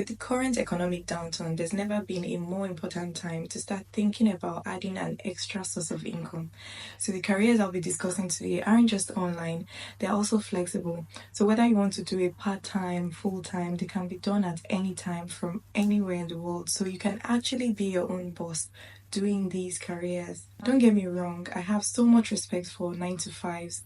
With the current economic downturn, there's never been a more important time to start thinking about adding an extra source of income. So the careers I'll be discussing today aren't just online, they're also flexible. So whether you want to do it part-time, full-time, they can be done at any time from anywhere in the world. So you can actually be your own boss doing these careers. Don't get me wrong, I have so much respect for 9 to 5s.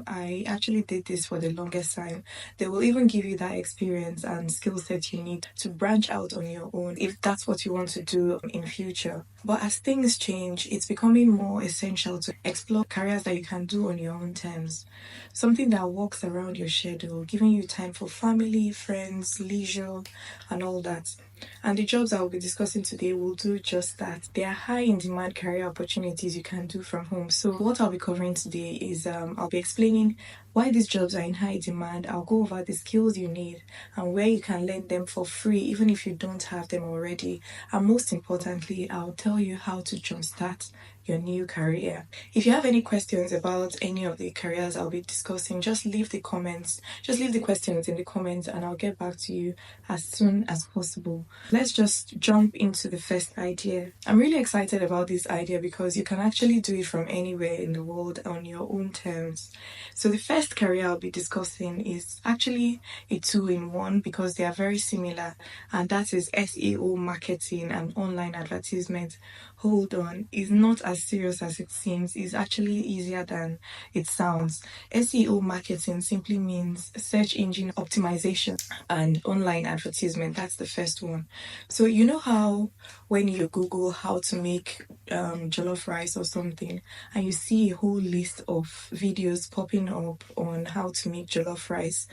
I actually did this for the longest time. They will even give you that experience and skill set you need to branch out on your own if that's what you want to do in future. But as things change, it's becoming more essential to explore careers that you can do on your own terms. Something that works around your schedule, giving you time for family, friends, leisure, and all that. And the jobs I will be discussing today will do just that. They are high in demand career opportunities you can do from home. So what I'll be covering today is I'll be explaining why these jobs are in high demand. I'll go over the skills you need and where you can learn them for free even if you don't have them already. And most importantly, I'll tell you how to jumpstart your new career. If you have any questions about any of the careers I'll be discussing, just leave the questions in the comments and I'll get back to you as soon as possible. Let's just jump into the first idea. I'm really excited about this idea because you can actually do it from anywhere in the world on your own terms. So the first career I'll be discussing is actually a two-in-one because they are very similar, and that is SEO marketing and online advertisement. Hold on, it's not as serious as it seems. It's actually easier than it sounds. SEO marketing simply means search engine optimization and online advertisement. That's the first one. So you know how when you Google how to make jollof rice or something, and you see a whole list of videos popping up on how to make jollof rice.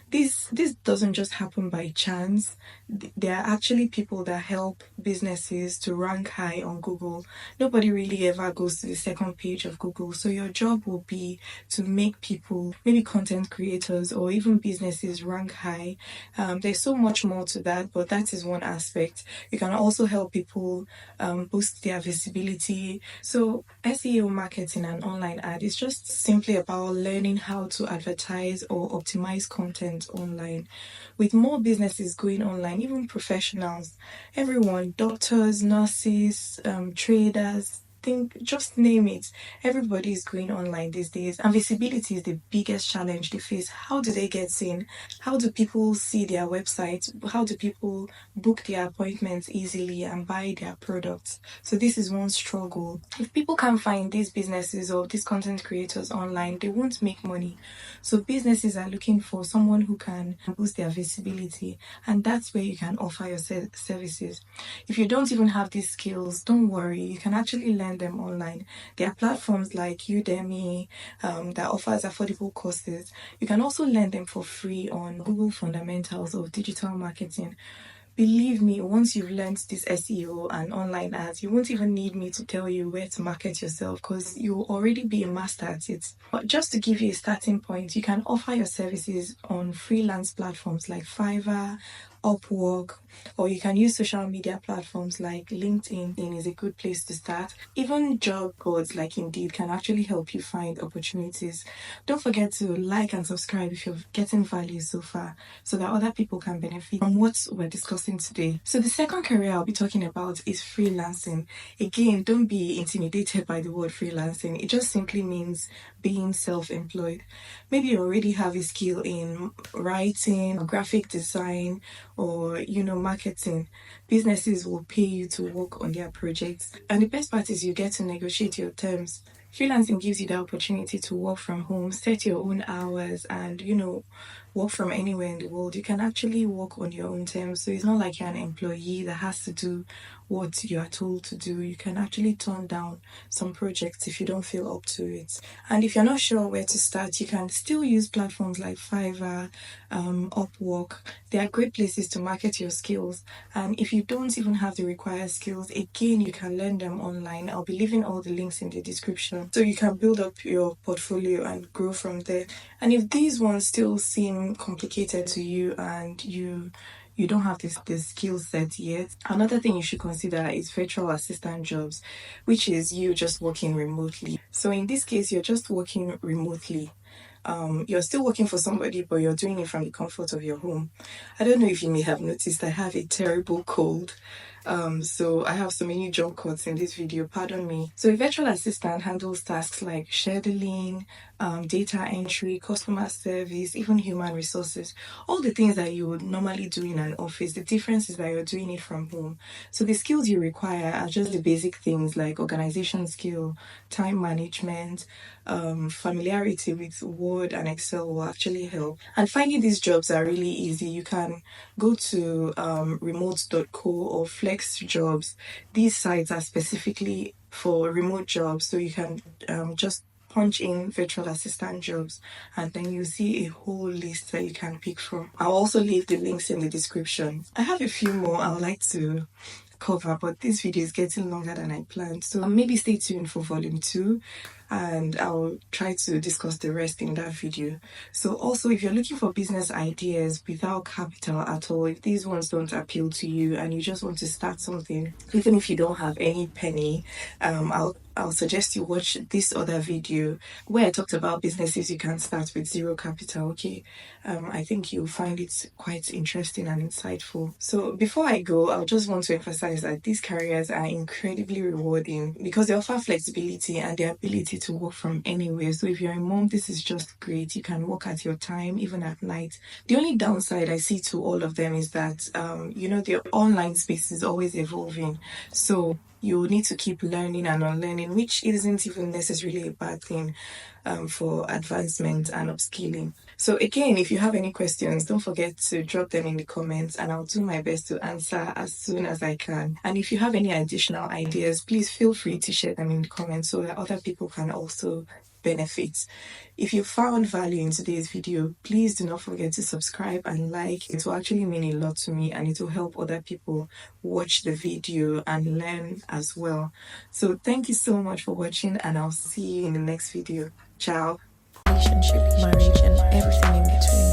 This doesn't just happen by chance. There are actually people that help businesses to rank high on Google. Nobody really ever goes to the second page of Google. So your job will be to make people, maybe content creators or even businesses, rank high. There's so much more to that, but that is one aspect. You can also help people boost their visibility. So SEO marketing and online ad is just simply about learning how to advertise or optimize content online. With more businesses going online, even professionals, everyone, doctors, nurses, traders, just name it. Everybody is going online these days, and visibility is the biggest challenge they face. How do they get seen? How do people see their website? How do people book their appointments easily and buy their products? So this is one struggle. If people can't find these businesses or these content creators online, they won't make money. So businesses are looking for someone who can boost their visibility, and that's where you can offer your services. If you don't even have these skills, don't worry, you can actually learn them online. There are platforms like Udemy that offers affordable courses. You can also learn them for free on Google Fundamentals of Digital Marketing. Believe me, once you've learned this SEO and online ads, you won't even need me to tell you where to market yourself because you'll already be a master at it. But just to give you a starting point, you can offer your services on freelance platforms like Fiverr, Upwork, or you can use social media platforms like LinkedIn is a good place to start. Even job boards like Indeed can actually help you find opportunities. Don't forget to like and subscribe if you're getting value so far so that other people can benefit from what we're discussing today. So the second career I'll be talking about is freelancing. Again, don't be intimidated by the word freelancing. It just simply means being self-employed. Maybe you already have a skill in writing or graphic design or marketing. Businesses will pay you to work on their projects, and the best part is you get to negotiate your terms. Freelancing gives you the opportunity to work from home, set your own hours, and work from anywhere in the world. You can actually work on your own terms. So it's not like you're an employee that has to do what you are told to do. You can actually turn down some projects if you don't feel up to it. And if you're not sure where to start, you can still use platforms like Fiverr, Upwork. They are great places to market your skills. And if you don't even have the required skills, again, you can learn them online. I'll be leaving all the links in the description so you can build up your portfolio and grow from there. And if these ones still seem complicated to you and you don't have this skill set yet, another thing you should consider is virtual assistant jobs, which is you just working remotely. So in this case, you're just working remotely. you're still working for somebody, but you're doing it from the comfort of your home. I don't know if you may have noticed I have a terrible cold. So I have so many jump cuts in this video, pardon me. So a virtual assistant handles tasks like scheduling, data entry, customer service, even human resources, all the things that you would normally do in an office. The difference is that you're doing it from home. So the skills you require are just the basic things like organization skill, time management, familiarity with Word and Excel will actually help. And finding these jobs are really easy. You can go to remote.co or Flex Jobs. These sites are specifically for remote jobs, so you can just punch in virtual assistant jobs and then you see a whole list that you can pick from. I'll also leave the links in the description. I have a few more I would like to cover, but this video is getting longer than I planned, so maybe stay tuned for volume 2 and I'll try to discuss the rest in that video. So also, if you're looking for business ideas without capital at all, if these ones don't appeal to you and you just want to start something, even if you don't have any penny, I'll suggest you watch this other video where I talked about businesses you can start with zero capital. Okay, I think you'll find it quite interesting and insightful. So before I go, I'll just want to emphasize that these careers are incredibly rewarding because they offer flexibility and the ability to work from anywhere. So if you're a mom, this is just great. You can work at your time, even at night. The only downside I see to all of them is that, the online space is always evolving. So you need to keep learning and unlearning, which isn't even necessarily a bad thing for advancement and upskilling. So again, if you have any questions, don't forget to drop them in the comments and I'll do my best to answer as soon as I can. And if you have any additional ideas, please feel free to share them in the comments so that other people can also benefit. If you found value in today's video, please do not forget to subscribe and like. It will actually mean a lot to me and it will help other people watch the video and learn as well. So thank you so much for watching and I'll see you in the next video. Ciao. Relationship, marriage and everything in between.